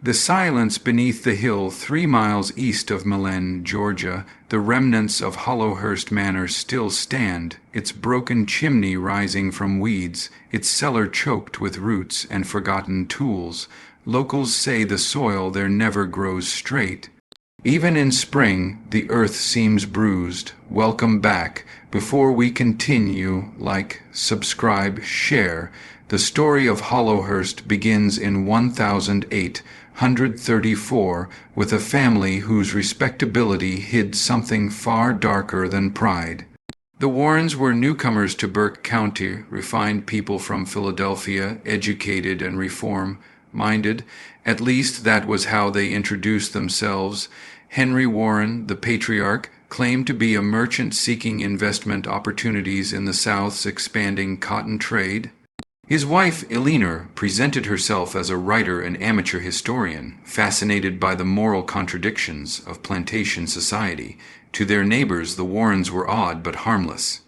The silence beneath the hill 3 miles east of Milan, Georgia, the remnants of Hollowhurst Manor still stand, its broken chimney rising from weeds, its cellar choked with roots and forgotten tools. Locals say the soil there never grows straight. Even in spring, the earth seems bruised. Welcome back. Before we continue, like, subscribe, share. The story of Hollowhurst begins in 1834 with a family whose respectability hid something far darker than pride. The Warrens were newcomers to Burke County, refined people from Philadelphia, educated and reform-minded. At least that was how they introduced themselves. Henry Warren, the patriarch, claimed to be a merchant seeking investment opportunities in the South's expanding cotton trade. His wife, Eleanor, presented herself as a writer and amateur historian, fascinated by the moral contradictions of plantation society. To their neighbors, the Warrens were odd but harmless.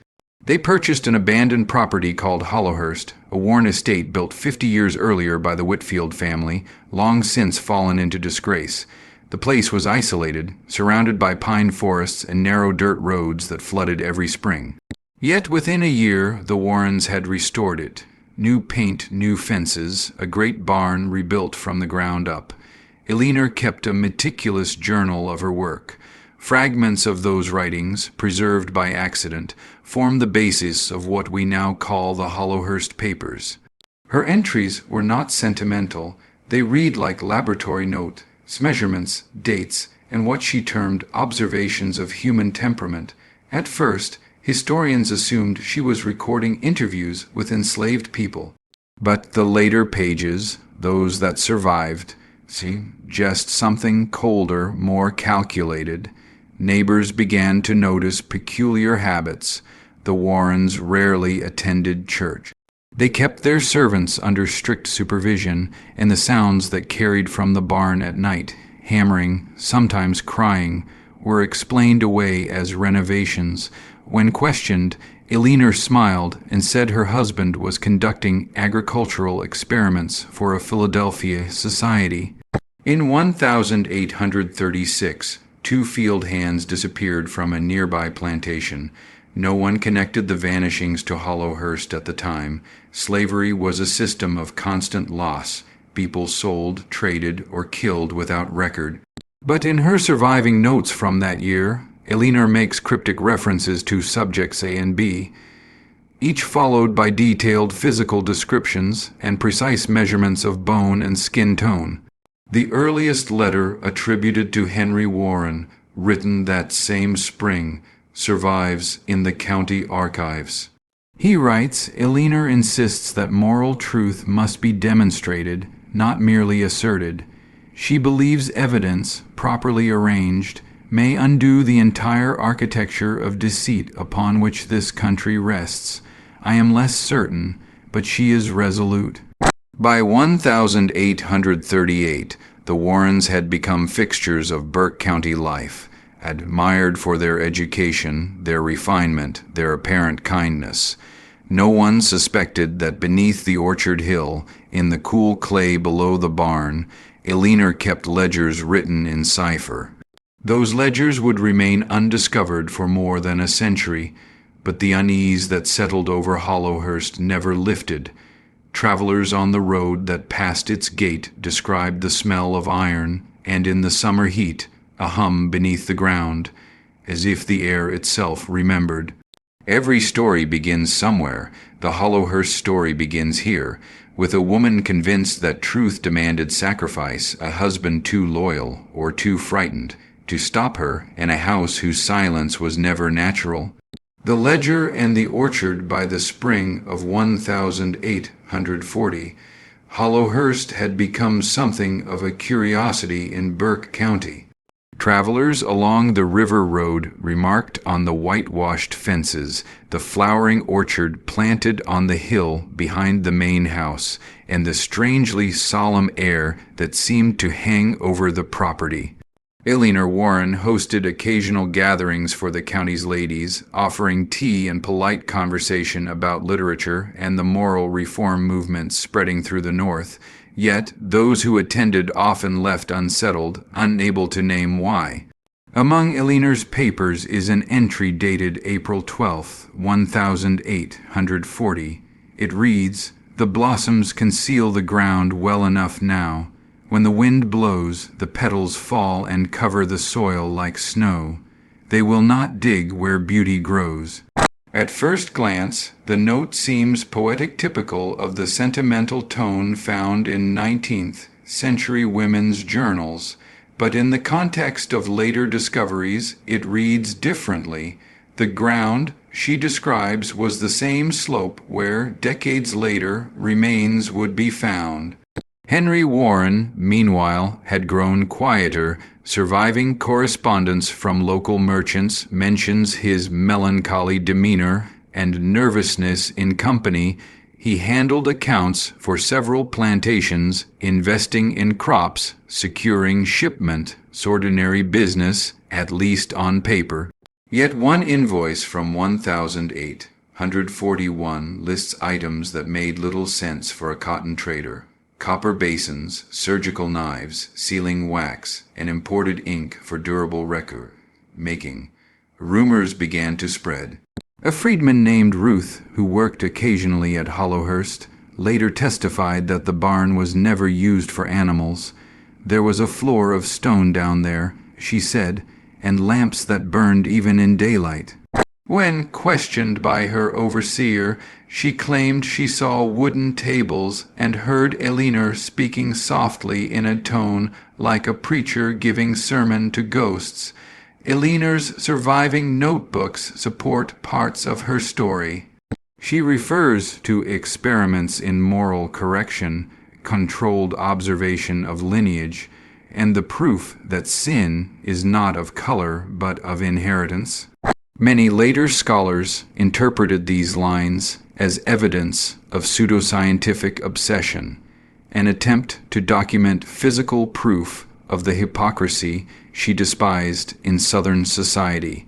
They purchased an abandoned property called Hollowhurst, a Warren estate built 50 years earlier by the Whitfield family, long since fallen into disgrace. The place was isolated, surrounded by pine forests and narrow dirt roads that flooded every spring. Yet within a year, the Warrens had restored it. New paint, new fences, a great barn rebuilt from the ground up. Eleanor kept a meticulous journal of her work. Fragments of those writings, preserved by accident, form the basis of what we now call the Hollowhurst Papers. Her entries were not sentimental. They read like laboratory notes, measurements, dates, and what she termed observations of human temperament. At first, historians assumed she was recording interviews with enslaved people. But the later pages, those that survived, suggest something colder, more calculated. Neighbors began to notice peculiar habits. The Warrens rarely attended church. They kept their servants under strict supervision, and the sounds that carried from the barn at night, hammering, sometimes crying, were explained away as renovations. When questioned, Eleanor smiled and said her husband was conducting agricultural experiments for a Philadelphia society. In 1836, 2 field hands disappeared from a nearby plantation. No one connected the vanishings to Hollowhurst at the time. Slavery was a system of constant loss. People sold, traded, or killed without record. But in her surviving notes from that year, Eleanor makes cryptic references to subjects A and B, each followed by detailed physical descriptions and precise measurements of bone and skin tone. The earliest letter attributed to Henry Warren, written that same spring, survives in the county archives. He writes, Eleanor insists that moral truth must be demonstrated, not merely asserted. She believes evidence, properly arranged, may undo the entire architecture of deceit upon which this country rests. I am less certain, but she is resolute. By 1838, the Warrens had become fixtures of Burke County life, admired for their education, their refinement, their apparent kindness. No one suspected that beneath the orchard hill, in the cool clay below the barn, Eleanor kept ledgers written in cipher. Those ledgers would remain undiscovered for more than a century, but the unease that settled over Hollowhurst never lifted. Travelers on the road that passed its gate described the smell of iron, and in the summer heat, a hum beneath the ground, as if the air itself remembered. Every story begins somewhere. The Hollowhurst story begins here, with a woman convinced that truth demanded sacrifice, a husband too loyal or too frightened to stop her, and a house whose silence was never natural. The ledger and the orchard by the spring of 1840, Hollowhurst had become something of a curiosity in Burke County. Travelers along the river road remarked on the whitewashed fences, the flowering orchard planted on the hill behind the main house, and the strangely solemn air that seemed to hang over the property. Eleanor Warren hosted occasional gatherings for the county's ladies, offering tea and polite conversation about literature and the moral reform movements spreading through the North. Yet those who attended often left unsettled, unable to name why. Among Elinar's papers is an entry dated April 12, 1840. It reads, "The blossoms conceal the ground well enough now. When the wind blows, the petals fall and cover the soil like snow. They will not dig where beauty grows." At first glance, the note seems poetic typical of the sentimental tone found in 19th century women's journals, but in the context of later discoveries, it reads differently. The ground she describes was the same slope where, decades later, remains would be found. Henry Warren, meanwhile, had grown quieter. Surviving correspondence from local merchants mentions his melancholy demeanor and nervousness in company. He handled accounts for several plantations, investing in crops, securing shipment, ordinary business, at least on paper. Yet one invoice from 1841 lists items that made little sense for a cotton trader. Copper basins, surgical knives, sealing wax, and imported ink for durable record making. Rumors began to spread. A freedman named Ruth, who worked occasionally at Hollowhurst, later testified that the barn was never used for animals. There was a floor of stone down there, she said, and lamps that burned even in daylight. When questioned by her overseer, she claimed she saw wooden tables and heard Elinar speaking softly in a tone like a preacher giving sermon to ghosts. Elinar's surviving notebooks support parts of her story. She refers to experiments in moral correction, controlled observation of lineage, and the proof that sin is not of color but of inheritance. Many later scholars interpreted these lines as evidence of pseudoscientific obsession, an attempt to document physical proof of the hypocrisy she despised in Southern society.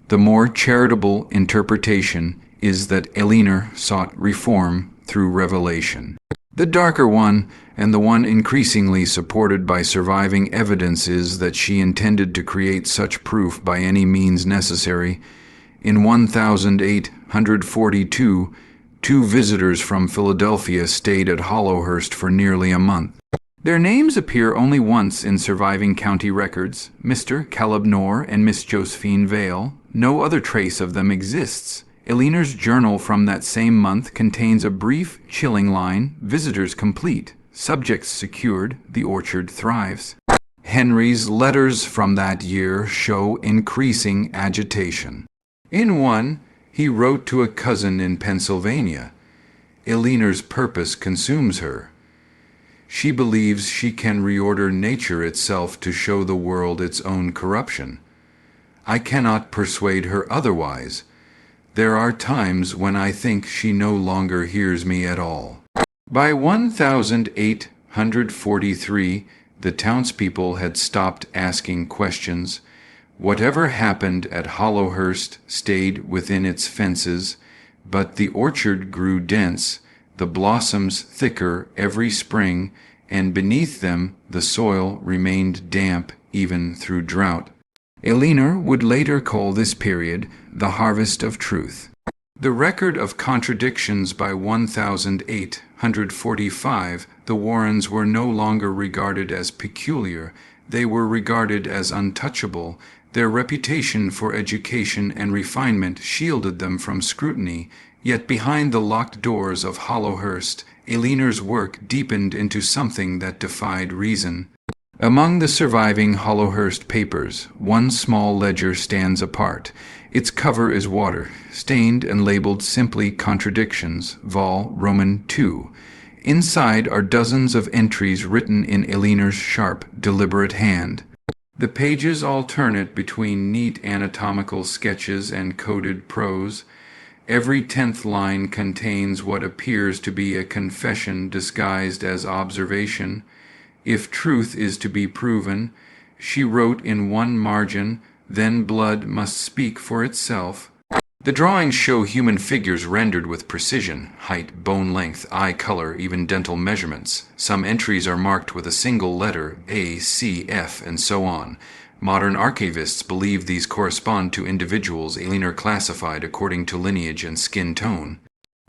The more charitable interpretation is that Elinar sought reform through revelation. The darker one, and the one increasingly supported by surviving evidence, is that she intended to create such proof by any means necessary. In 1842, 2 visitors from Philadelphia stayed at Hollowhurst for nearly a month. Their names appear only once in surviving county records, Mr. Caleb Knorr and Miss Josephine Vale. No other trace of them exists. Elinar's journal from that same month contains a brief, chilling line, "Visitors complete. Subjects secured. The orchard thrives." Henry's letters from that year show increasing agitation. In one, he wrote to a cousin in Pennsylvania. Elinar's purpose consumes her. She believes she can reorder nature itself to show the world its own corruption. I cannot persuade her otherwise. There are times when I think she no longer hears me at all. By 1843, the townspeople had stopped asking questions. Whatever happened at Hollowhurst stayed within its fences, but the orchard grew dense, the blossoms thicker every spring, and beneath them the soil remained damp even through drought. Elinar would later call this period the harvest of truth. The record of contradictions by 1845, the Warrens were no longer regarded as peculiar. They were regarded as untouchable. Their reputation for education and refinement shielded them from scrutiny. Yet behind the locked doors of Hollowhurst, Elinar's work deepened into something that defied reason. Among the surviving Hollowhurst papers, one small ledger stands apart. Its cover is water, stained and labeled simply Contradictions, Vol. Roman II. Inside are dozens of entries written in Elinar's sharp, deliberate hand. The pages alternate between neat anatomical sketches and coded prose. Every 10th line contains what appears to be a confession disguised as observation. If truth is to be proven, she wrote in one margin, then blood must speak for itself. The drawings show human figures rendered with precision, height, bone length, eye color, even dental measurements. Some entries are marked with a single letter, A, C, F, and so on. Modern archivists believe these correspond to individuals Elinor classified according to lineage and skin tone.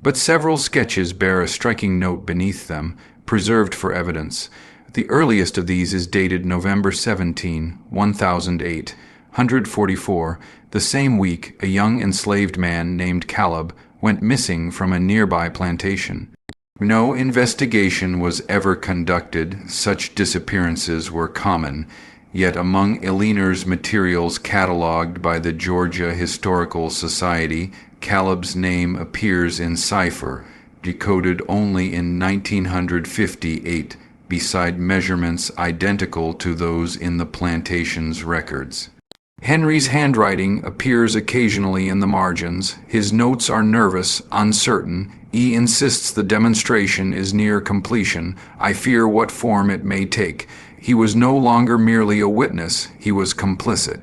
But several sketches bear a striking note beneath them, preserved for evidence. The earliest of these is dated November 17, 1008, 144. The same week, a young enslaved man named Caleb went missing from a nearby plantation. No investigation was ever conducted. Such disappearances were common. Yet among Elinor's materials catalogued by the Georgia Historical Society, Caleb's name appears in cipher, decoded only in 1958, beside measurements identical to those in the plantation's records. Henry's handwriting appears occasionally in the margins. His notes are nervous, uncertain. He insists the demonstration is near completion. I fear what form it may take. He was no longer merely a witness, he was complicit.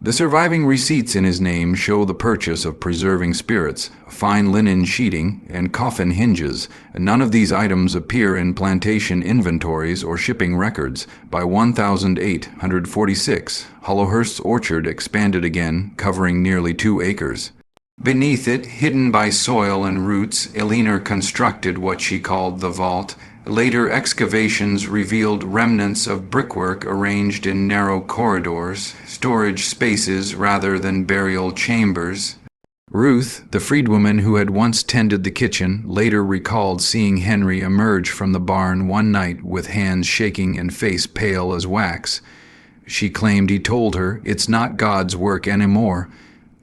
The surviving receipts in his name show the purchase of preserving spirits, fine linen sheeting, and coffin hinges. None of these items appear in plantation inventories or shipping records. By 1846, Hollowhurst's orchard expanded again, covering nearly 2 acres. Beneath it, hidden by soil and roots, Elinor constructed what she called the vault. Later excavations revealed remnants of brickwork arranged in narrow corridors, storage spaces rather than burial chambers. Ruth, the freedwoman who had once tended the kitchen, later recalled seeing Henry emerge from the barn one night with hands shaking and face pale as wax. She claimed he told her, "It's not God's work anymore."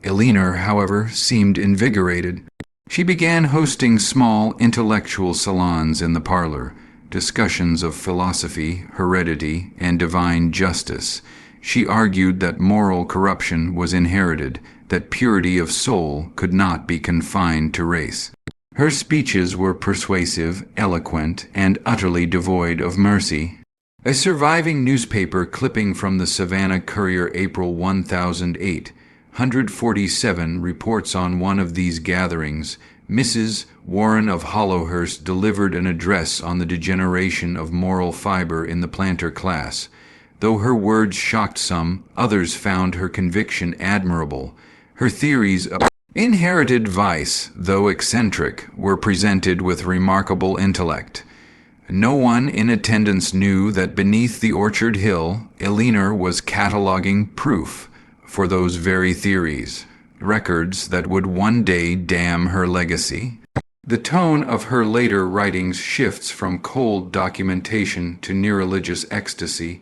Elinor, however, seemed invigorated. She began hosting small intellectual salons in the parlor, discussions of philosophy, heredity, and divine justice. She argued that moral corruption was inherited, that purity of soul could not be confined to race. Her speeches were persuasive, eloquent, and utterly devoid of mercy. A surviving newspaper clipping from the Savannah Courier, April 1008, 147, reports on one of these gatherings. Mrs. Warren of Hollowhurst delivered an address on the degeneration of moral fiber in the planter class. Though her words shocked some, others found her conviction admirable. Her theories of inherited vice, though eccentric, were presented with remarkable intellect. No one in attendance knew that beneath the orchard hill, Elinor was cataloging proof for those very theories, records that would one day damn her legacy. The tone of her later writings shifts from cold documentation to near-religious ecstasy.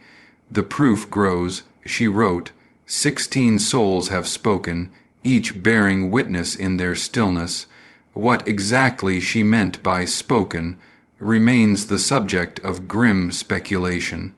The proof grows. She wrote, 16 souls have spoken, each bearing witness in their stillness. What exactly she meant by spoken remains the subject of grim speculation.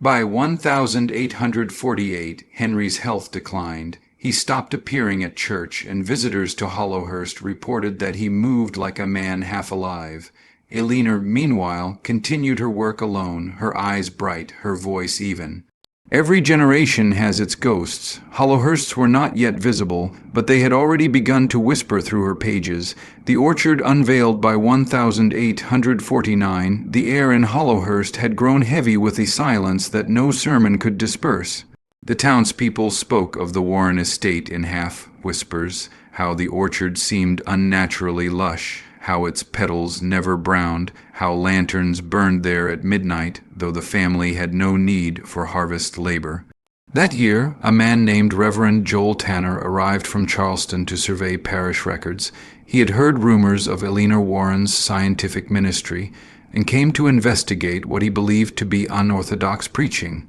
By 1848, Henry's health declined. He stopped appearing at church, and visitors to Hollowhurst reported that he moved like a man half alive. Elinor, meanwhile, continued her work alone, her eyes bright, her voice even. Every generation has its ghosts. Hollowhursts were not yet visible, but they had already begun to whisper through her pages. The orchard unveiled by 1849, the air in Hollowhurst had grown heavy with a silence that no sermon could disperse. The townspeople spoke of the Warren estate in half-whispers, how the orchard seemed unnaturally lush, how its petals never browned, how lanterns burned there at midnight, though the family had no need for harvest labor. That year, a man named Reverend Joel Tanner arrived from Charleston to survey parish records. He had heard rumors of Elinor Warren's scientific ministry and came to investigate what he believed to be unorthodox preaching.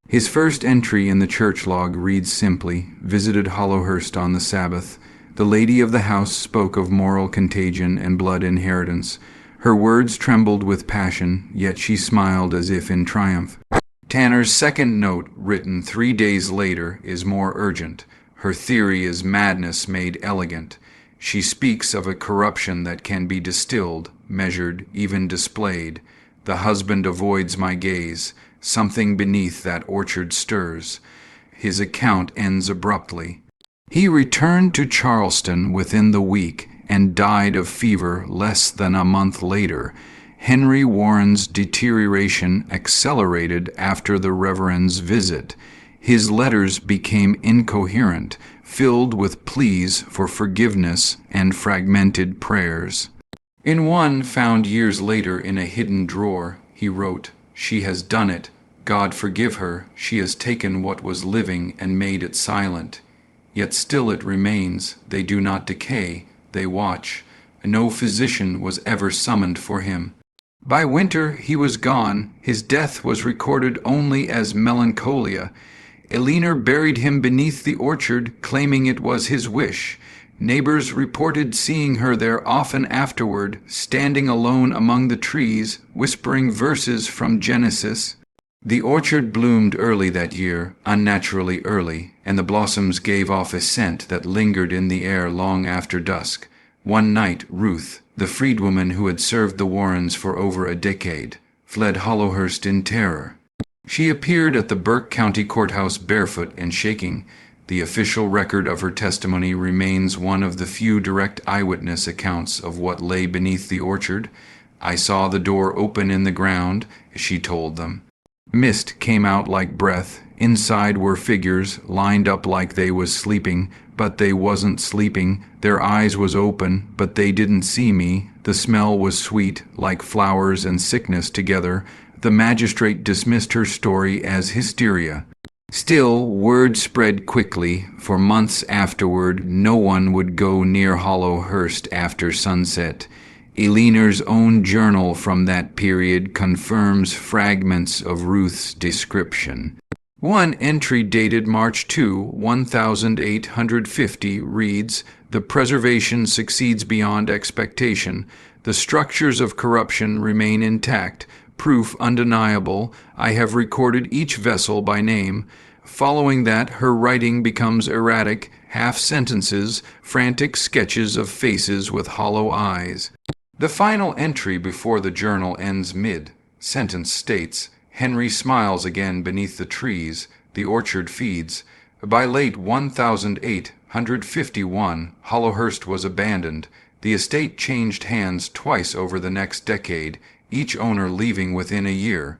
His first entry in the church log reads simply, "Visited Hollowhurst on the Sabbath. The lady of the house spoke of moral contagion and blood inheritance. Her words trembled with passion, yet she smiled as if in triumph." Tanner's second note, written 3 days later, is more urgent. Her theory is madness made elegant. She speaks of a corruption that can be distilled, measured, even displayed. The husband avoids my gaze. Something beneath that orchard stirs. His account ends abruptly. He returned to Charleston within the week and died of fever less than a month later. Henry Warren's deterioration accelerated after the Reverend's visit. His letters became incoherent, filled with pleas for forgiveness and fragmented prayers. In one found years later in a hidden drawer, he wrote, "She has done it. God forgive her. She has taken what was living and made it silent. Yet still it remains. They do not decay. They watch. No physician was ever summoned for him." By winter he was gone. His death was recorded only as melancholia. Eleanor buried him beneath the orchard, claiming it was his wish. Neighbors reported seeing her there often afterward, standing alone among the trees, whispering verses from Genesis. The orchard bloomed early that year, unnaturally early, and the blossoms gave off a scent that lingered in the air long after dusk. One night Ruth, the freedwoman who had served the Warrens for over a decade, fled Hollowhurst in terror. She appeared at the Burke County Courthouse barefoot and shaking. The official record of her testimony remains one of the few direct eyewitness accounts of what lay beneath the orchard. "I saw the door open in the ground," she told them. Mist came out like breath. Inside were figures, lined up like they was sleeping, but they wasn't sleeping. Their eyes was open, but they didn't see me. The smell was sweet, like flowers and sickness together. The magistrate dismissed her story as hysteria. Still, word spread quickly. For months afterward, no one would go near Hollowhurst after sunset. Eleanor's own journal from that period confirms fragments of Ruth's description. One entry dated March 2, 1850 reads, "The preservation succeeds beyond expectation. The structures of corruption remain intact. Proof undeniable. I have recorded each vessel by name." Following that, her writing becomes erratic, half sentences, frantic sketches of faces with hollow eyes. The final entry before the journal ends mid-sentence states, "Henry smiles again beneath the trees. The orchard feeds." By late 1851, Hollowhurst was abandoned. The estate changed hands twice over the next decade, each owner leaving within a year.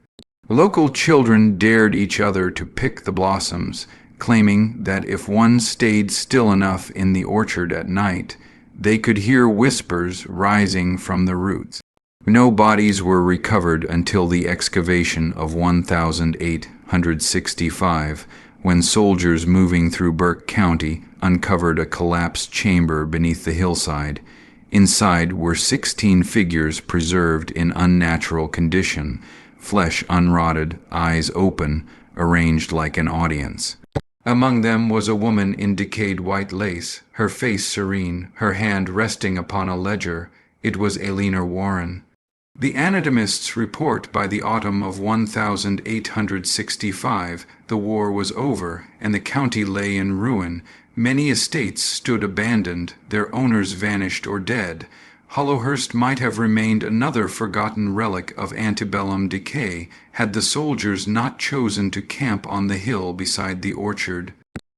Local children dared each other to pick the blossoms, claiming that if one stayed still enough in the orchard at night, they could hear whispers rising from the roots. No bodies were recovered until the excavation of 1865, when soldiers moving through Burke County uncovered a collapsed chamber beneath the hillside. Inside were 16 figures preserved in unnatural condition, flesh unrotted, eyes open, arranged like an audience. Among them was a woman in decayed white lace, her face serene, her hand resting upon a ledger. It was Eleanor Warren. The anatomists report by the autumn of 1865 the war was over, and the county lay in ruin. Many estates stood abandoned, their owners vanished or dead. Hollowhurst might have remained another forgotten relic of antebellum decay had the soldiers not chosen to camp on the hill beside the orchard.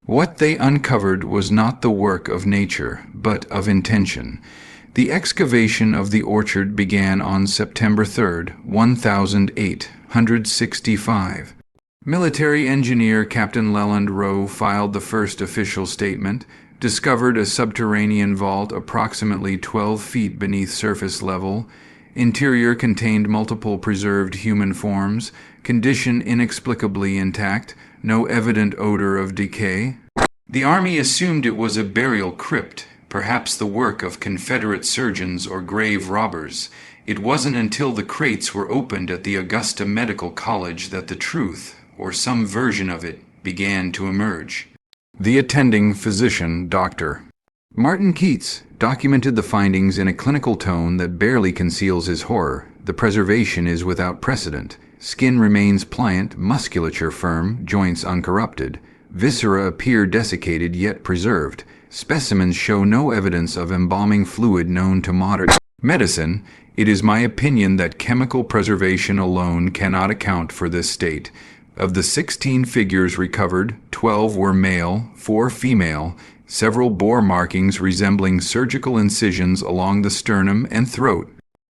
What they uncovered was not the work of nature, but of intention. The excavation of the orchard began on September 3, 1865. Military engineer Captain Leland Rowe filed the first official statement, discovered a subterranean vault approximately 12 feet beneath surface level. Interior contained multiple preserved human forms, condition inexplicably intact, no evident odor of decay. The Army assumed it was a burial crypt, perhaps the work of Confederate surgeons or grave robbers. It wasn't until the crates were opened at the Augusta Medical College that the truth, or some version of it, began to emerge. The attending physician, Dr. Martin Keats, documented the findings in a clinical tone that barely conceals his horror. The preservation is without precedent. Skin remains pliant, musculature firm, joints uncorrupted. Viscera appear desiccated yet preserved. Specimens show no evidence of embalming fluid known to modern medicine. It is my opinion that chemical preservation alone cannot account for this state. Of the 16 figures recovered, 12 were male, 4 female. several bore markings resembling surgical incisions along the sternum and throat.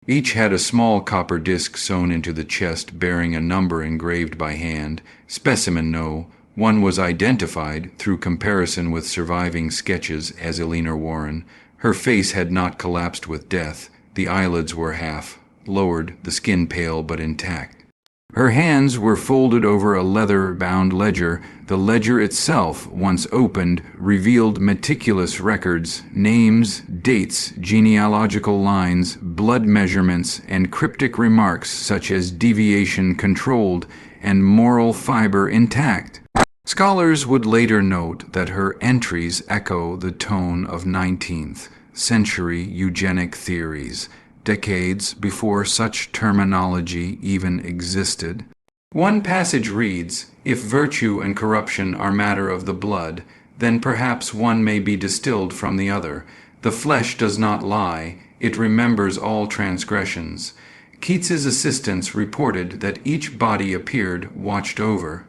Each had a small copper disc sewn into the chest bearing a number engraved by hand. Specimen No. 1 was identified, through comparison with surviving sketches, as Eleanor Warren. Her face had not collapsed with death. The eyelids were half lowered, the skin pale but intact. Her hands were folded over a leather-bound ledger. The ledger itself, once opened, revealed meticulous records, names, dates, genealogical lines, blood measurements, and cryptic remarks such as deviation controlled and moral fiber intact. Scholars would later note that her entries echo the tone of 19th century eugenic theories, decades before such terminology even existed. One passage reads, "If virtue and corruption are matter of the blood, then perhaps one may be distilled from the other. The flesh does not lie, it remembers all transgressions." Keats's assistants reported that each body appeared watched over,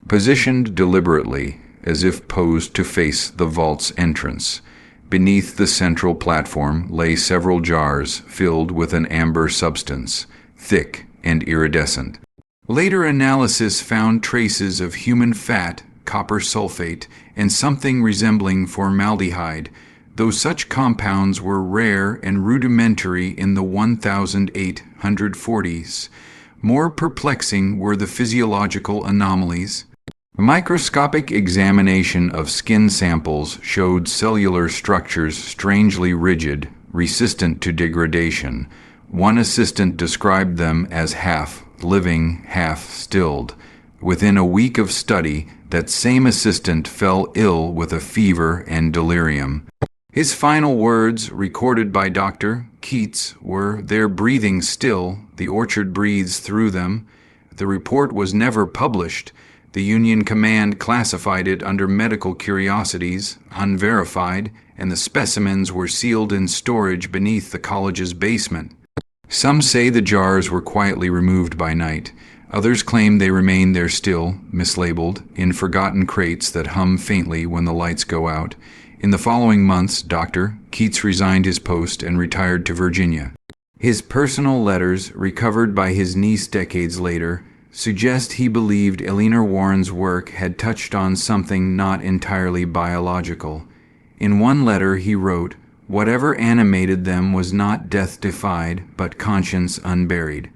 positioned deliberately, as if posed to face the vault's entrance. Beneath the central platform lay several jars filled with an amber substance, thick and iridescent. Later analysis found traces of human fat, copper sulfate, and something resembling formaldehyde, though such compounds were rare and rudimentary in the 1840s. More perplexing were the physiological anomalies. A microscopic examination of skin samples showed cellular structures strangely rigid, resistant to degradation. One assistant described them as half living, half stilled. Within a week of study, that same assistant fell ill with a fever and delirium. His final words, recorded by Dr. Keats, were, "They're breathing still, the orchard breathes through them." The report was never published. The Union command classified it under medical curiosities, unverified, and the specimens were sealed in storage beneath the college's basement. Some say the jars were quietly removed by night. Others claim they remain there still, mislabeled, in forgotten crates that hum faintly when the lights go out. In the following months, Dr. Keats resigned his post and retired to Virginia. His personal letters, recovered by his niece decades later, suggest he believed Eleanor Warren's work had touched on something not entirely biological. In one letter he wrote, "Whatever animated them was not death-defied, but conscience unburied."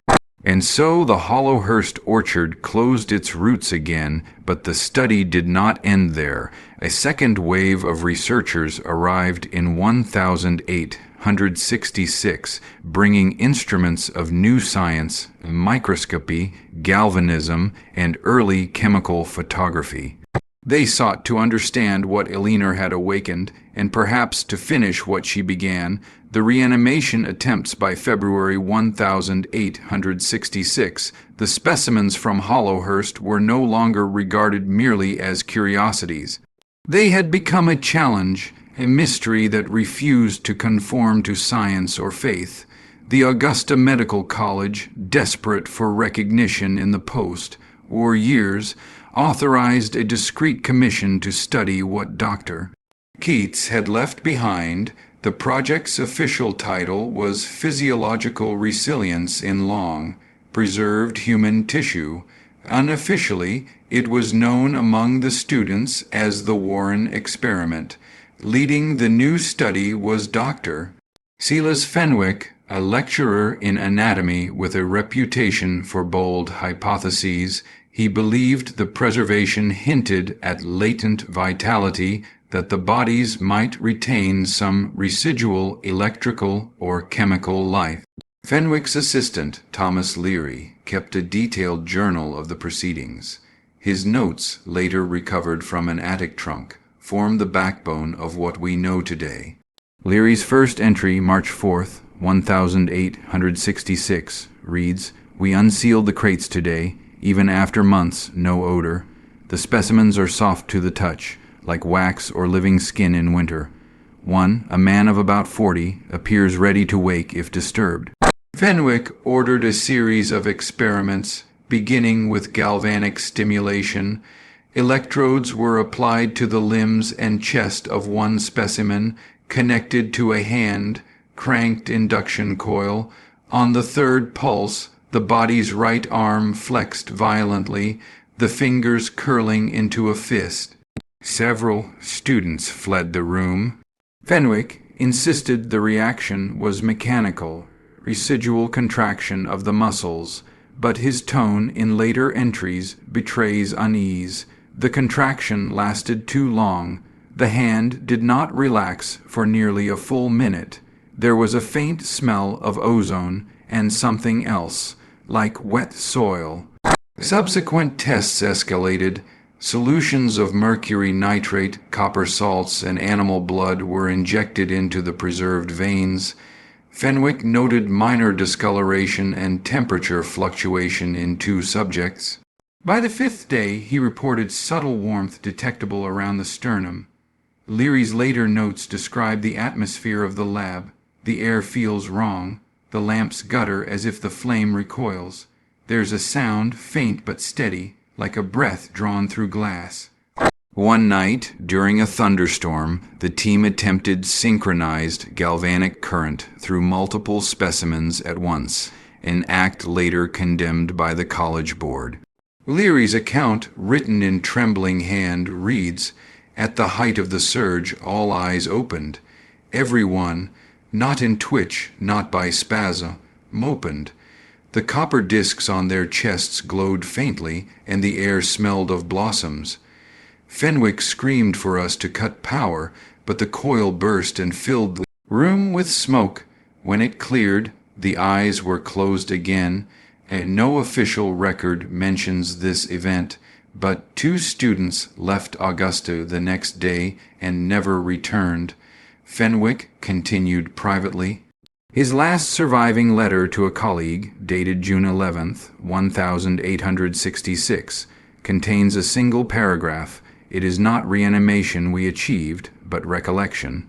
And so the Hollowhurst orchard closed its roots again, but the study did not end there. A second wave of researchers arrived in 1866, bringing instruments of new science, microscopy, galvanism, and early chemical photography. They sought to understand what Eleanor had awakened, and perhaps to finish what she began. The reanimation attempts by February 1866, the specimens from Hollowhurst were no longer regarded merely as curiosities. They had become a challenge, a mystery that refused to conform to science or faith. The Augusta Medical College, desperate for recognition in the post, or years, authorized a discreet commission to study what Dr. Keats had left behind. The project's official title was Physiological Resilience in Long, Preserved Human Tissue. Unofficially, it was known among the students as the Warren Experiment. Leading the new study was Dr. Silas Fenwick, a lecturer in anatomy with a reputation for bold hypotheses. He believed the preservation hinted at latent vitality, that the bodies might retain some residual electrical or chemical life. Fenwick's assistant, Thomas Leary, kept a detailed journal of the proceedings. His notes, later recovered from an attic trunk, form the backbone of what we know today. Leary's first entry, March 4th, 1866, reads, "We unsealed the crates today. Even after months, no odor. The specimens are soft to the touch, like wax or living skin in winter. One, a man of about 40, appears ready to wake if disturbed." Fenwick ordered a series of experiments, beginning with galvanic stimulation. Electrodes were applied to the limbs and chest of one specimen, connected to a hand, cranked induction coil. On the third pulse, the body's right arm flexed violently, the fingers curling into a fist. Several students fled the room. Fenwick insisted the reaction was mechanical, residual contraction of the muscles, but his tone in later entries betrays unease. The contraction lasted too long. The hand did not relax for nearly a full minute. There was a faint smell of ozone and something else, like wet soil. Subsequent tests escalated. Solutions of mercury nitrate, copper salts, and animal blood were injected into the preserved veins. Fenwick noted minor discoloration and temperature fluctuation in 2 subjects. By the 5th day, he reported subtle warmth detectable around the sternum. Leary's later notes describe the atmosphere of the lab. The air feels wrong. The lamps gutter as if the flame recoils. There's a sound, faint but steady, like a breath drawn through glass. One night, during a thunderstorm, the team attempted synchronized galvanic current through multiple specimens at once, an act later condemned by the college board. Leary's account, written in trembling hand, reads, "At the height of the surge, all eyes opened. Everyone, not in twitch, not by spasm, opened. The copper discs on their chests glowed faintly, and the air smelled of blossoms. Fenwick screamed for us to cut power, but the coil burst and filled the room with smoke. When it cleared, the eyes were closed again, and no official record mentions this event, but 2 students left Augusta the next day and never returned." Fenwick continued privately. His last surviving letter to a colleague, dated June 11th, 1866, contains a single paragraph. "It is not reanimation we achieved, but recollection.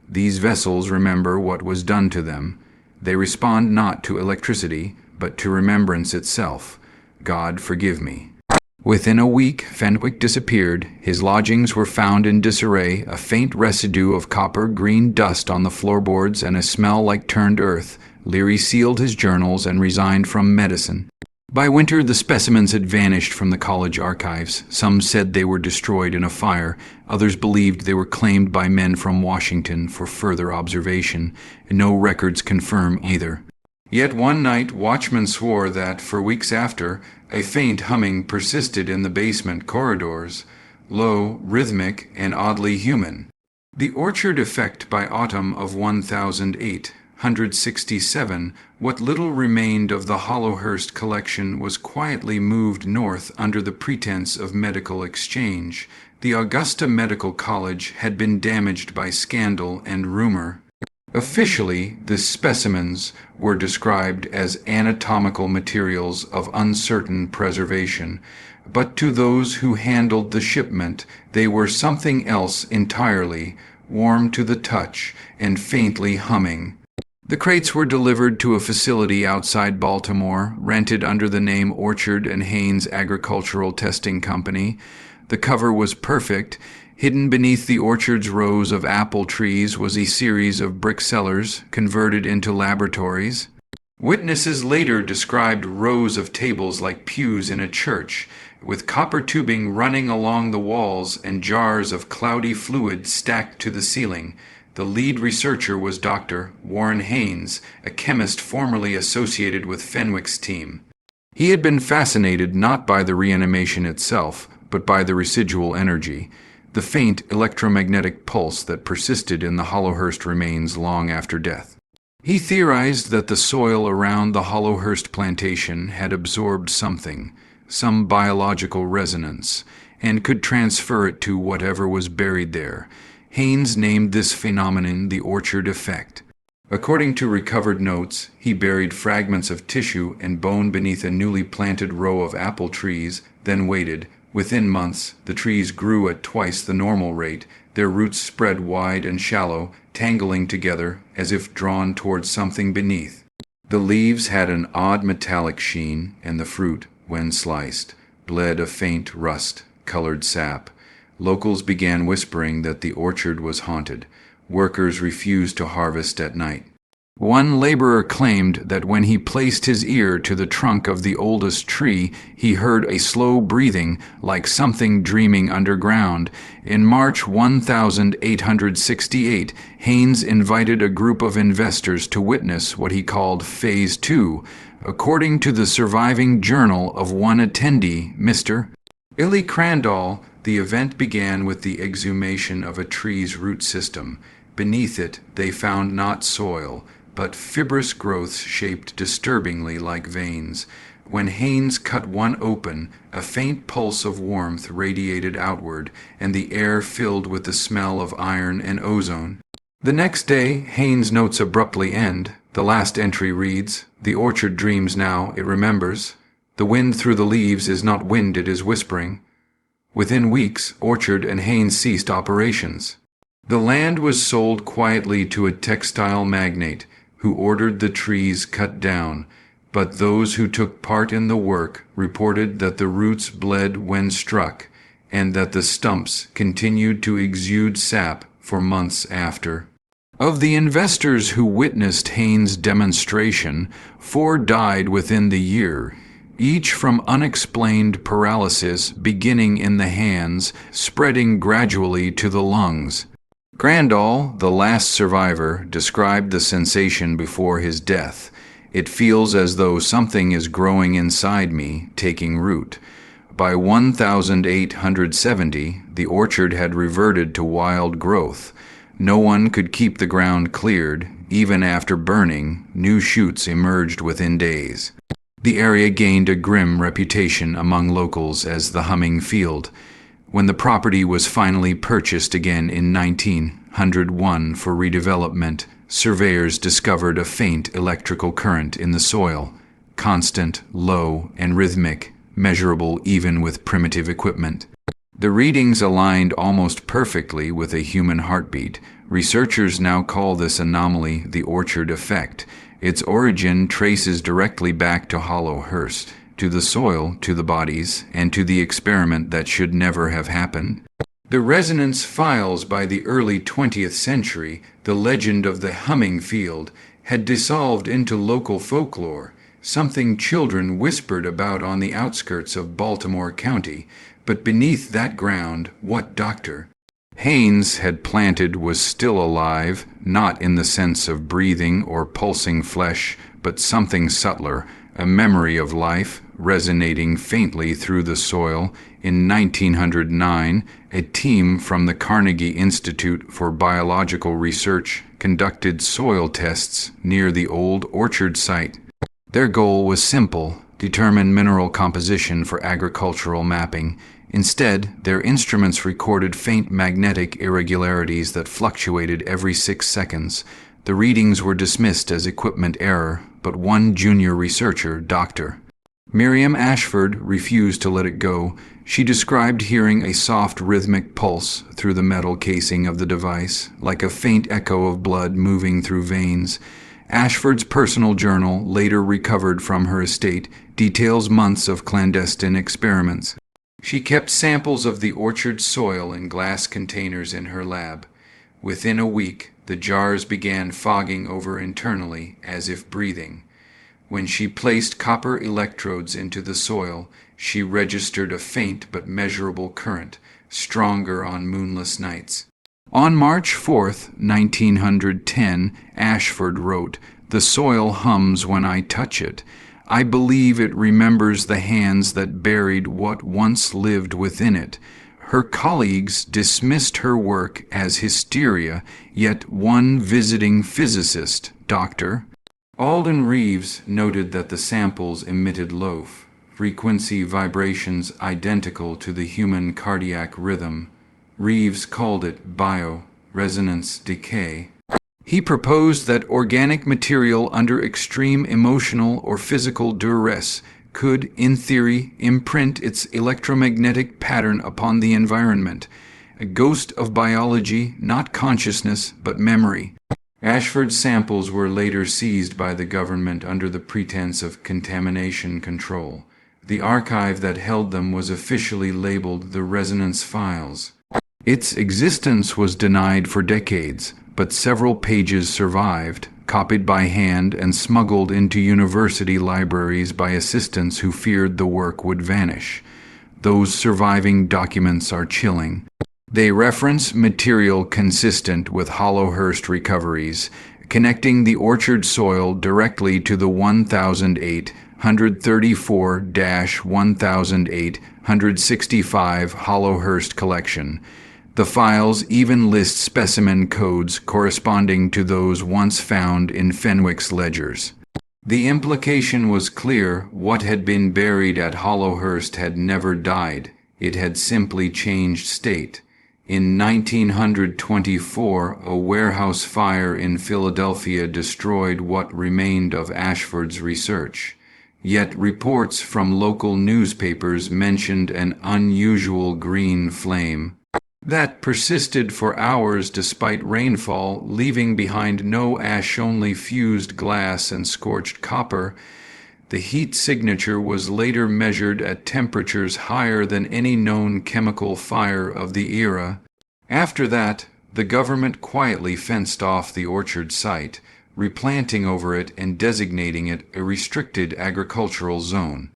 These vessels remember what was done to them. They respond not to electricity, but to remembrance itself. God forgive me." Within a week, Fenwick disappeared. His lodgings were found in disarray, a faint residue of copper-green dust on the floorboards and a smell like turned earth. Leary sealed his journals and resigned from medicine. By winter, the specimens had vanished from the college archives. Some said they were destroyed in a fire. Others believed they were claimed by men from Washington for further observation. No records confirm either. Yet one night, watchmen swore that, for weeks after, a faint humming persisted in the basement corridors, low, rhythmic, and oddly human. The orchard effect by autumn of 1867, what little remained of the Hollowhurst collection was quietly moved north under the pretense of medical exchange. The Augusta Medical College had been damaged by scandal and rumor. Officially, the specimens were described as anatomical materials of uncertain preservation, but to those who handled the shipment, they were something else entirely, warm to the touch and faintly humming. The crates were delivered to a facility outside Baltimore, rented under the name Orchard and Haynes Agricultural Testing Company. The cover was perfect. Hidden beneath the orchard's rows of apple trees was a series of brick cellars converted into laboratories. Witnesses later described rows of tables like pews in a church, with copper tubing running along the walls and jars of cloudy fluid stacked to the ceiling. The lead researcher was Dr. Warren Haynes, a chemist formerly associated with Fenwick's team. He had been fascinated not by the reanimation itself, but by the residual energy, the faint electromagnetic pulse that persisted in the Hollowhurst remains long after death. He theorized that the soil around the Hollowhurst plantation had absorbed something, some biological resonance, and could transfer it to whatever was buried there. Haynes named this phenomenon the orchard effect. According to recovered notes, he buried fragments of tissue and bone beneath a newly planted row of apple trees, then waited. Within months, the trees grew at twice the normal rate. Their roots spread wide and shallow, tangling together as if drawn towards something beneath. The leaves had an odd metallic sheen, and the fruit, when sliced, bled a faint rust, colored sap. Locals began whispering that the orchard was haunted. Workers refused to harvest at night. One laborer claimed that when he placed his ear to the trunk of the oldest tree, he heard a slow breathing like something dreaming underground. In March 1868, Haynes invited a group of investors to witness what he called Phase 2. According to the surviving journal of one attendee, Mr. Illy Crandall, the event began with the exhumation of a tree's root system. Beneath it, they found not soil, but fibrous growths shaped disturbingly like veins. When Haynes cut one open, a faint pulse of warmth radiated outward, and the air filled with the smell of iron and ozone. The next day, Haynes' notes abruptly end. The last entry reads, "The orchard dreams now, it remembers. The wind through the leaves is not wind, it is whispering." Within weeks, Orchard and Haynes ceased operations. The land was sold quietly to a textile magnate, who ordered the trees cut down, but those who took part in the work reported that the roots bled when struck, and that the stumps continued to exude sap for months after. Of the investors who witnessed Haynes' demonstration, 4 died within the year, each from unexplained paralysis beginning in the hands, spreading gradually to the lungs. Crandall, the last survivor, described the sensation before his death. "It feels as though something is growing inside me, taking root." By 1870, the orchard had reverted to wild growth. No one could keep the ground cleared. Even after burning, new shoots emerged within days. The area gained a grim reputation among locals as the humming field. When the property was finally purchased again in 1901 for redevelopment, surveyors discovered a faint electrical current in the soil, constant, low, and rhythmic, measurable even with primitive equipment. The readings aligned almost perfectly with a human heartbeat. Researchers now call this anomaly the orchard effect. Its origin traces directly back to Hollowhurst, to the soil, to the bodies, and to the experiment that should never have happened. The resonance files by the early 20th century, the legend of the humming field, had dissolved into local folklore, something children whispered about on the outskirts of Baltimore County. But beneath that ground, what doctor Haynes had planted was still alive, not in the sense of breathing or pulsing flesh, but something subtler, a memory of life, resonating faintly through the soil. In 1909, a team from the Carnegie Institute for Biological Research conducted soil tests near the old orchard site. Their goal was simple: determine mineral composition for agricultural mapping. Instead, their instruments recorded faint magnetic irregularities that fluctuated every 6 seconds. The readings were dismissed as equipment error, but one junior researcher, Dr. Miriam Ashford, refused to let it go. She described hearing a soft rhythmic pulse through the metal casing of the device, like a faint echo of blood moving through veins. Ashford's personal journal, later recovered from her estate, details months of clandestine experiments. She kept samples of the orchard soil in glass containers in her lab. Within a week, the jars began fogging over internally, as if breathing. When she placed copper electrodes into the soil, she registered a faint but measurable current, stronger on moonless nights. On March 4, 1910, Ashford wrote, "The soil hums when I touch it. I believe it remembers the hands that buried what once lived within it." Her colleagues dismissed her work as hysteria, yet one visiting physicist, Dr. Alden Reeves, noted that the samples emitted low frequency vibrations identical to the human cardiac rhythm. Reeves called it bio-resonance decay. He proposed that organic material under extreme emotional or physical duress could, in theory, imprint its electromagnetic pattern upon the environment, a ghost of biology, not consciousness, but memory. Ashford's samples were later seized by the government under the pretense of contamination control. The archive that held them was officially labeled the Resonance Files. Its existence was denied for decades, but several pages survived, copied by hand and smuggled into university libraries by assistants who feared the work would vanish. Those surviving documents are chilling. They reference material consistent with Hollowhurst recoveries, connecting the orchard soil directly to the 1834-1865 Hollowhurst collection. The files even list specimen codes corresponding to those once found in Fenwick's ledgers. The implication was clear: what had been buried at Hollowhurst had never died. It had simply changed state. In 1924, a warehouse fire in Philadelphia destroyed what remained of Ashford's research. Yet reports from local newspapers mentioned an unusual green flame that persisted for hours despite rainfall, leaving behind no ash, only fused glass and scorched copper. The heat signature was later measured at temperatures higher than any known chemical fire of the era. After that, the government quietly fenced off the orchard site, replanting over it and designating it a restricted agricultural zone.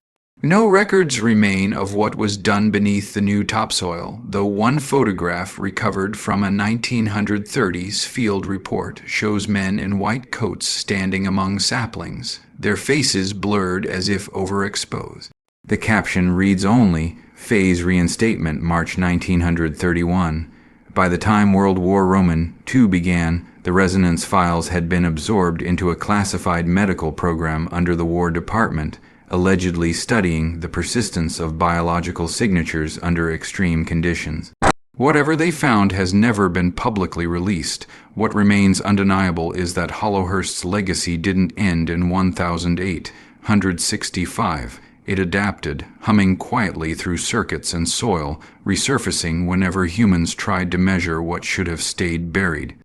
No records remain of what was done beneath the new topsoil, though one photograph recovered from a 1930s field report shows men in white coats standing among saplings, their faces blurred as if overexposed. The caption reads only, "Phase reinstatement, March 1931. By the time World War II began, the Resonance Files had been absorbed into a classified medical program under the War Department, allegedly studying the persistence of biological signatures under extreme conditions. Whatever they found has never been publicly released. What remains undeniable is that Hollowhurst's legacy didn't end in 1865. It adapted, humming quietly through circuits and soil, resurfacing whenever humans tried to measure what should have stayed buried.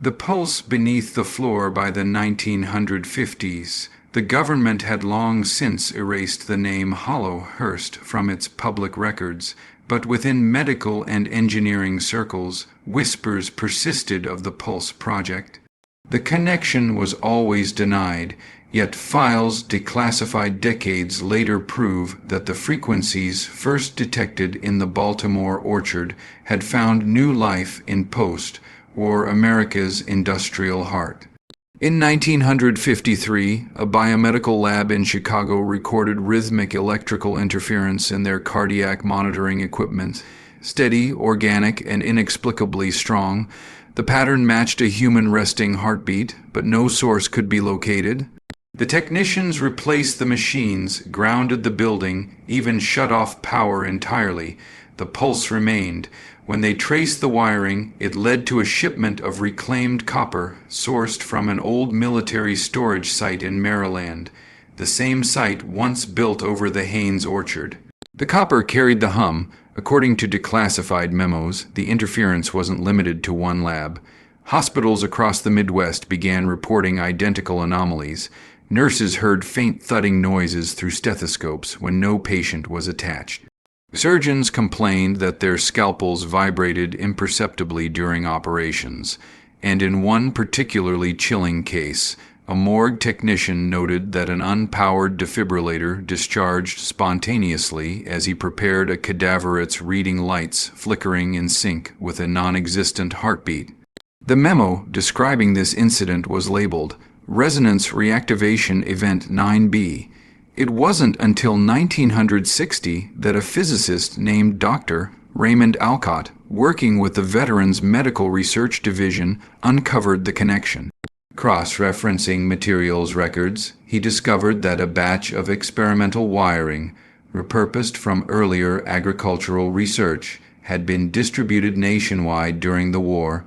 The pulse beneath the floor by the 1950s. The government had long since erased the name Hollowhurst from its public records, but within medical and engineering circles, whispers persisted of the Pulse project. The connection was always denied, yet files declassified decades later prove that the frequencies first detected in the Baltimore orchard had found new life in Post, or America's industrial heart. In 1953, a biomedical lab in Chicago recorded rhythmic electrical interference in their cardiac monitoring equipment. Steady, organic, and inexplicably strong, the pattern matched a human resting heartbeat, but no source could be located. The technicians replaced the machines, grounded the building, even shut off power entirely. The pulse remained. When they traced the wiring, it led to a shipment of reclaimed copper sourced from an old military storage site in Maryland, the same site once built over the Haynes orchard. The copper carried the hum. According to declassified memos, the interference wasn't limited to one lab. Hospitals across the Midwest began reporting identical anomalies. Nurses heard faint thudding noises through stethoscopes when no patient was attached. Surgeons complained that their scalpels vibrated imperceptibly during operations, and in one particularly chilling case, a morgue technician noted that an unpowered defibrillator discharged spontaneously as he prepared a cadaver's reading lights flickering in sync with a non-existent heartbeat. The memo describing this incident was labeled Resonance Reactivation Event 9B. It wasn't until 1960 that a physicist named Dr. Raymond Alcott, working with the Veterans Medical Research Division, uncovered the connection. Cross-referencing materials records, he discovered that a batch of experimental wiring, repurposed from earlier agricultural research, had been distributed nationwide during the war.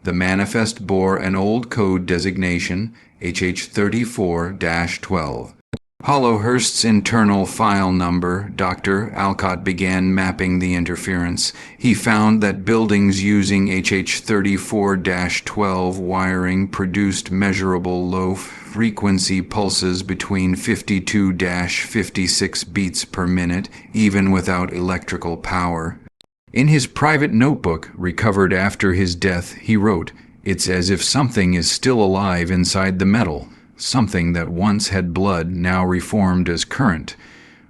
The manifest bore an old code designation, HH34-12. Hollowhurst's internal file number, Dr. Alcott began mapping the interference. He found that buildings using HH34-12 wiring produced measurable low-frequency pulses between 52-56 beats per minute, even without electrical power. In his private notebook, recovered after his death, he wrote, "It's as if something is still alive inside the metal. Something that once had blood now reformed as current."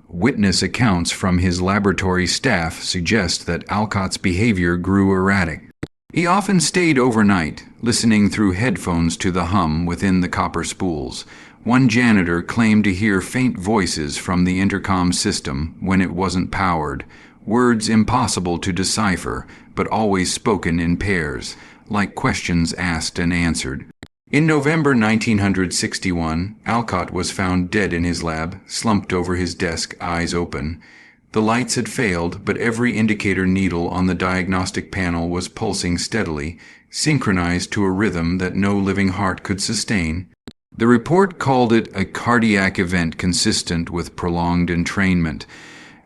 Witness accounts from his laboratory staff suggest that Alcott's behavior grew erratic. He often stayed overnight, listening through headphones to the hum within the copper spools. One janitor claimed to hear faint voices from the intercom system when it wasn't powered, words impossible to decipher, but always spoken in pairs, like questions asked and answered. In November 1961, Alcott was found dead in his lab, slumped over his desk, eyes open. The lights had failed, but every indicator needle on the diagnostic panel was pulsing steadily, synchronized to a rhythm that no living heart could sustain. The report called it a cardiac event consistent with prolonged entrainment.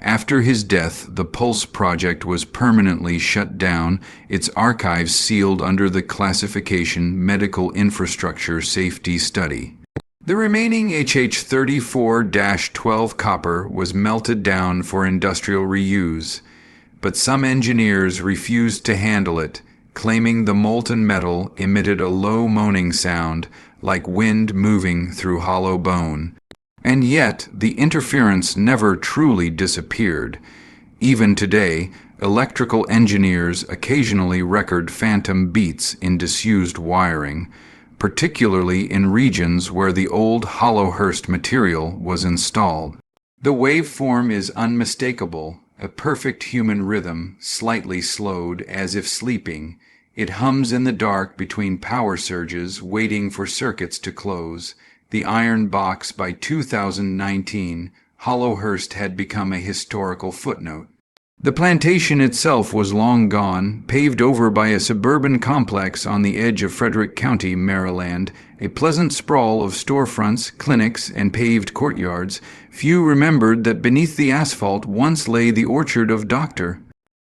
After his death, the Pulse Project was permanently shut down, its archives sealed under the classification Medical Infrastructure Safety Study. The remaining HH34-12 copper was melted down for industrial reuse, but some engineers refused to handle it, claiming the molten metal emitted a low moaning sound like wind moving through hollow bone. And yet, the interference never truly disappeared. Even today, electrical engineers occasionally record phantom beats in disused wiring, particularly in regions where the old Hollowhurst material was installed. The waveform is unmistakable, a perfect human rhythm, slightly slowed as if sleeping. It hums in the dark between power surges, waiting for circuits to close. The Iron Box by 2019, Hollowhurst had become a historical footnote. The plantation itself was long gone, paved over by a suburban complex on the edge of Frederick County, Maryland, a pleasant sprawl of storefronts, clinics, and paved courtyards. Few remembered that beneath the asphalt once lay the orchard of Dr.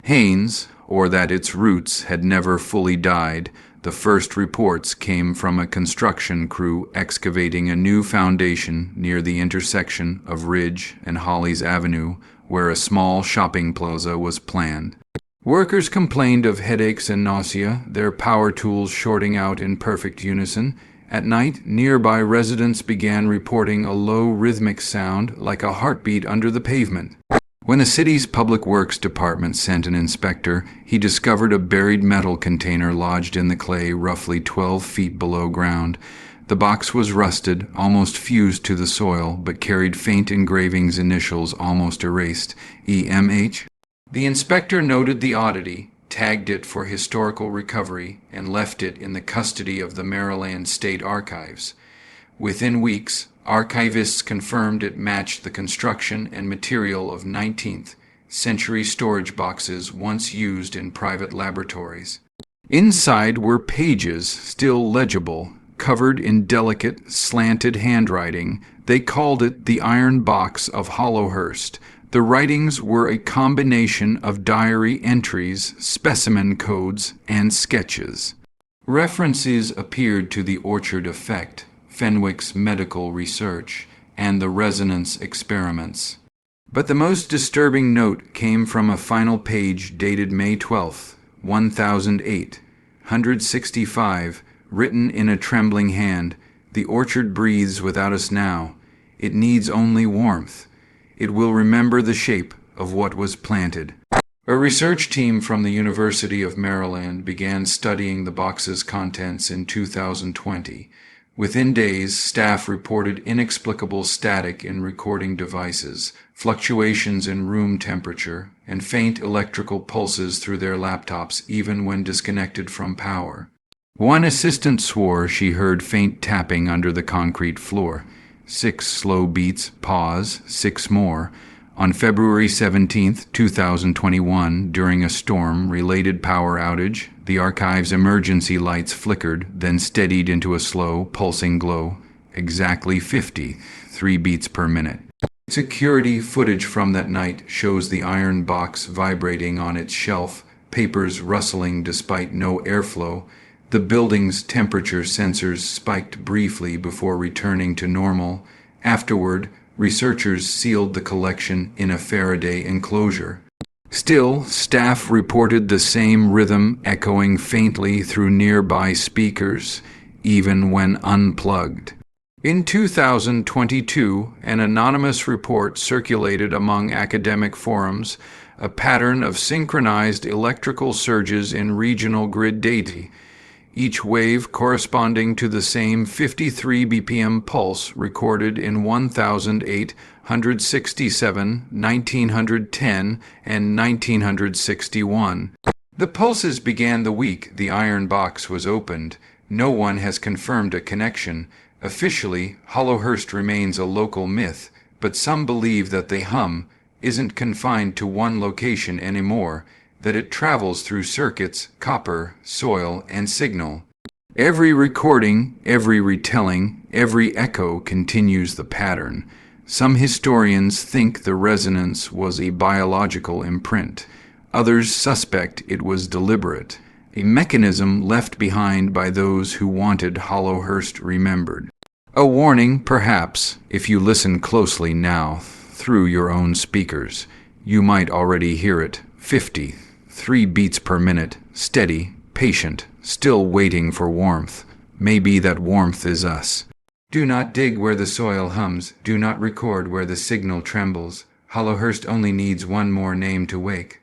Haynes, or that its roots had never fully died. The first reports came from a construction crew excavating a new foundation near the intersection of Ridge and Hollies Avenue, where a small shopping plaza was planned. Workers complained of headaches and nausea, their power tools shorting out in perfect unison. At night, nearby residents began reporting a low rhythmic sound like a heartbeat under the pavement. When the city's Public Works Department sent an inspector, he discovered a buried metal container lodged in the clay roughly 12 feet below ground. The box was rusted, almost fused to the soil, but carried faint engravings initials almost erased, EMH. The inspector noted the oddity, tagged it for historical recovery, and left it in the custody of the Maryland State Archives. Within weeks, archivists confirmed it matched the construction and material of 19th century storage boxes once used in private laboratories. Inside were pages, still legible, covered in delicate, slanted handwriting. They called it the Iron Box of Hollowhurst. The writings were a combination of diary entries, specimen codes, and sketches. References appeared to the orchard effect, Fenwick's medical research, and the resonance experiments. But the most disturbing note came from a final page dated May 12, 1008, 165, written in a trembling hand. "The orchard breathes without us now. It needs only warmth. It will remember the shape of what was planted." A research team from the University of Maryland began studying the box's contents in 2020. Within days, staff reported inexplicable static in recording devices, fluctuations in room temperature, and faint electrical pulses through their laptops even when disconnected from power. One assistant swore she heard faint tapping under the concrete floor. 6 slow beats, pause, 6 more. On February 17, 2021, during a storm-related power outage, the archive's emergency lights flickered, then steadied into a slow, pulsing glow. Exactly 50. 3 beats per minute. Security footage from that night shows the iron box vibrating on its shelf, papers rustling despite no airflow. The building's temperature sensors spiked briefly before returning to normal. Afterward, researchers sealed the collection in a Faraday enclosure. Still, staff reported the same rhythm echoing faintly through nearby speakers, even when unplugged. In 2022, an anonymous report circulated among academic forums, a pattern of synchronized electrical surges in regional grid data, each wave corresponding to the same 53 BPM pulse recorded in 1867, 1910, and 1961. The pulses began the week the iron box was opened. No one has confirmed a connection. Officially, Hollowhurst remains a local myth, but some believe that the hum isn't confined to one location anymore, that it travels through circuits, copper, soil, and signal. Every recording, every retelling, every echo continues the pattern. Some historians think the resonance was a biological imprint. Others suspect it was deliberate, a mechanism left behind by those who wanted Hollowhurst remembered. A warning, perhaps, if you listen closely now, through your own speakers. You might already hear it. 50, 3 beats per minute, steady, patient, still waiting for warmth. Maybe that warmth is us. Do not dig where the soil hums. Do not record where the signal trembles. Hollowhurst only needs one more name to wake.